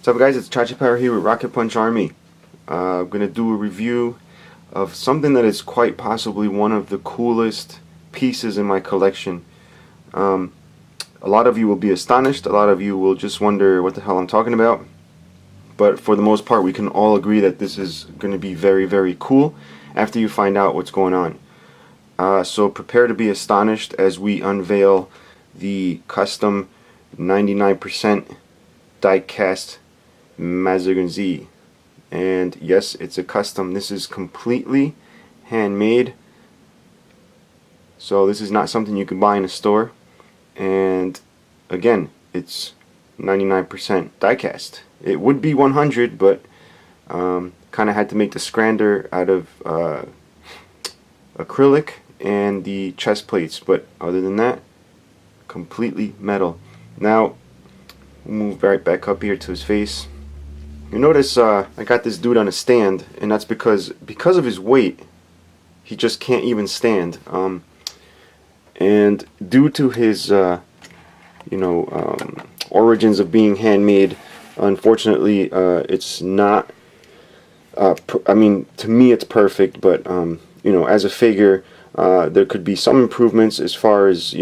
What's up guys, it's Chachi Power here with Rocket Punch Army. I'm going to do a review of something that is quite possibly one of the coolest pieces in my collection. A lot of you will be astonished, a lot of you will just wonder what the hell I'm talking about. But for the most part we can all agree that this is going to be very, very cool after you find out what's going on. So prepare to be astonished as we unveil the custom 99% diecast Mazinger Z. And yes, it's a custom. This is completely handmade, so this is not something you can buy in a store. And again, it's 99% diecast. It would be 100, but kind of had to make the scrander out of acrylic and the chest plates, but other than that, completely metal. Now we'll move right back up here to his face. You notice I got this dude on a stand, and that's because of his weight, he just can't even stand. And due to his origins of being handmade, unfortunately it's not. I mean, to me it's perfect, but as a figure, there could be some improvements as far as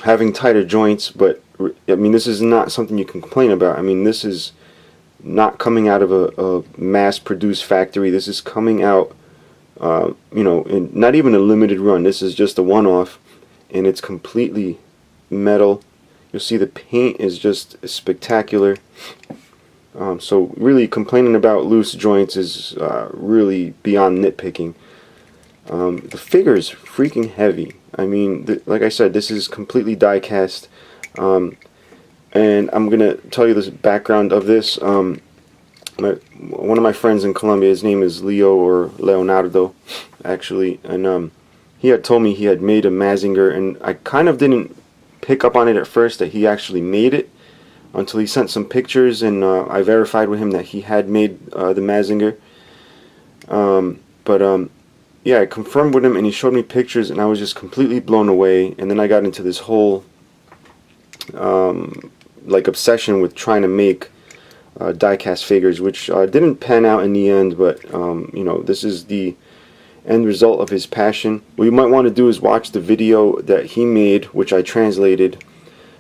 having tighter joints. But I mean, this is not something you can complain about. I mean, this is not coming out of a mass-produced factory. This is coming out, in not even a limited run. This is just a one-off, and it's completely metal. You'll see the paint is just spectacular. So really, complaining about loose joints is really beyond nitpicking. The figure is freaking heavy. I mean, like I said, this is completely die-cast. And I'm gonna tell you this background of this. One of my friends in Colombia, his name is Leo, or Leonardo actually, and he had told me he had made a Mazinger, and I kind of didn't pick up on it at first that he actually made it until he sent some pictures, and I verified with him that he had made the Mazinger. Yeah, I confirmed with him, and he showed me pictures, and I was just completely blown away. And then I got into this whole obsession with trying to make die-cast figures, which didn't pan out in the end, but this is the end result of his passion. What you might want to do is watch the video that he made, which I translated,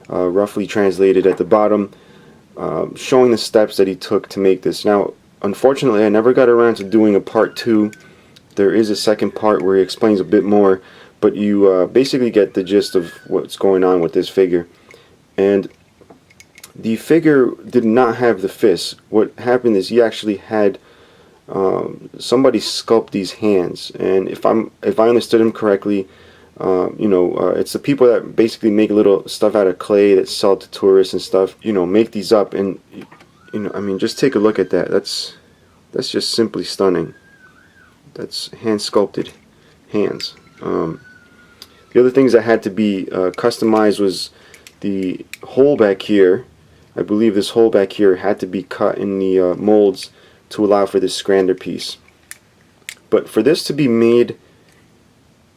roughly translated at the bottom, showing the steps that he took to make this. Now, unfortunately, I never got around to doing a part 2. There is a second part where he explains a bit more, but you basically get the gist of what's going on with this figure. And the figure did not have the fist. What happened is he actually had somebody sculpt these hands, and if I understood him correctly, it's the people that basically make little stuff out of clay that sell to tourists and stuff. Make these up, and I mean, just take a look at that. That's just simply stunning. That's hand sculpted hands. The other things that had to be customized was the hole back here. I believe this hole back here had to be cut in the molds to allow for this scrander piece. But for this to be made,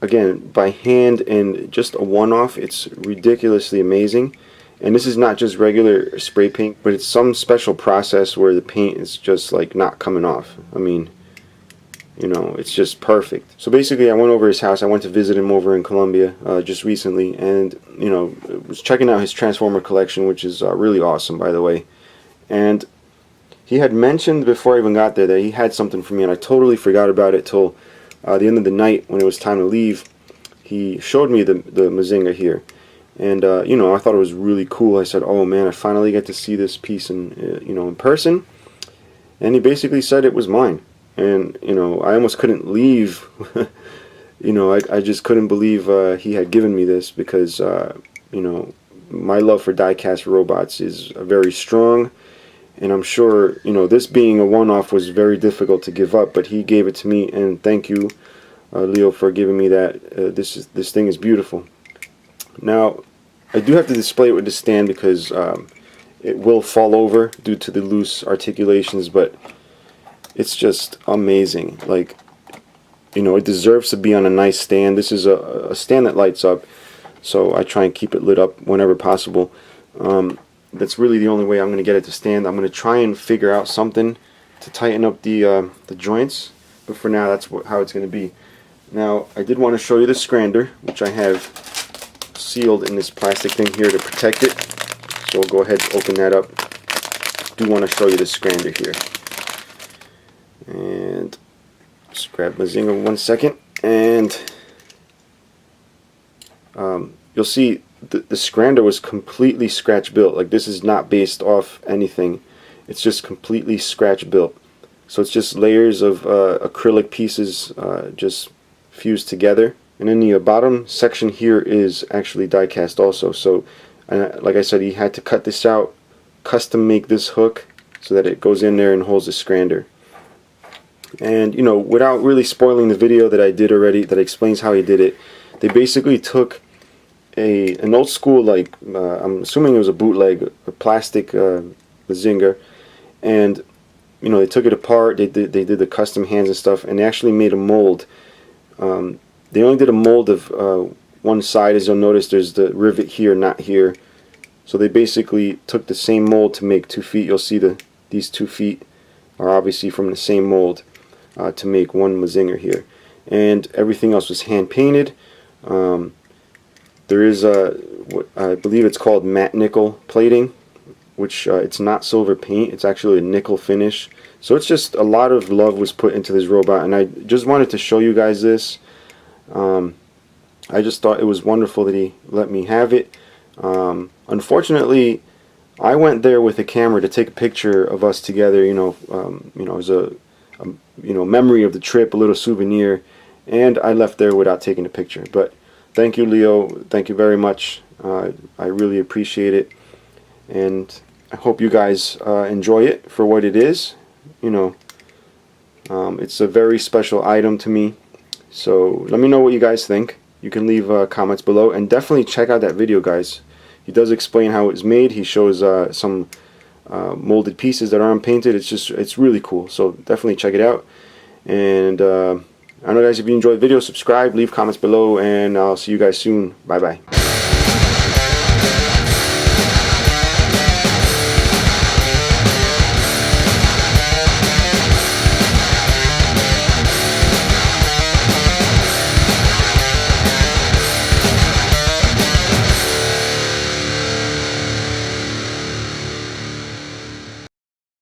again, by hand and just a one-off, it's ridiculously amazing. And this is not just regular spray paint, but it's some special process where the paint is just like not coming off. I mean, it's just perfect. So basically, I went over his house. I went to visit him over in Colombia just recently, and was checking out his Transformer collection, which is really awesome, by the way. And he had mentioned before I even got there that he had something for me, and I totally forgot about it till the end of the night when it was time to leave. He showed me the Mazinger here, and I thought it was really cool. I said, "Oh man, I finally get to see this piece in person." And he basically said it was mine. And I almost couldn't leave. I just couldn't believe he had given me this, because my love for die-cast robots is very strong, and I'm sure this being a one-off was very difficult to give up, but he gave it to me, and thank you, Leo, for giving me that. This thing is beautiful. Now, I do have to display it with the stand because it will fall over due to the loose articulations, but it's just amazing. Like, it deserves to be on a nice stand. This is a stand that lights up, so I try and keep it lit up whenever possible. that's really the only way I'm going to get it to stand. I'm going to try and figure out something to tighten up the joints, but for now that's how it's going to be. Now I did want to show you the scrander, which I have sealed in this plastic thing here to protect it. So we'll go ahead and open that up. I do want to show you the scrander here. And just grab Mazinger 1 second, and you'll see the scrander was completely scratch built. Like, this is not based off anything. It's just completely scratch built. So it's just layers of acrylic pieces just fused together. And then the bottom section here is actually die cast also. So like I said, he had to cut this out, custom make this hook so that it goes in there and holds the scrander. And you know, without really spoiling the video that I did already that explains how he did it, they basically took an old school, like I'm assuming it was a bootleg, a plastic Mazinger, and you know, they took it apart, they did the custom hands and stuff, and they actually made a mold. They only did a mold of one side. As you'll notice, there's the rivet here, not here. So they basically took the same mold to make 2 feet. You'll see these 2 feet are obviously from the same mold to make one Mazinger here, and everything else was hand painted. There is what I believe it's called matte nickel plating, which it's not silver paint, it's actually a nickel finish. So it's just a lot of love was put into this robot, and I just wanted to show you guys this. I just thought it was wonderful that he let me have it. Unfortunately, I went there with a camera to take a picture of us together, you know, as a memory of the trip, a little souvenir, and I left there without taking a picture. But thank you, Leo. Thank you very much. I really appreciate it, and I hope you guys enjoy it for what it is. You know, it's a very special item to me. So let me know what you guys think. You can leave comments below, and definitely check out that video, guys. He does explain how it's made. He shows some molded pieces that aren't painted. It's really cool. So definitely check it out. And I know, guys, if you enjoyed the video, subscribe, leave comments below, and I'll see you guys soon. Bye bye.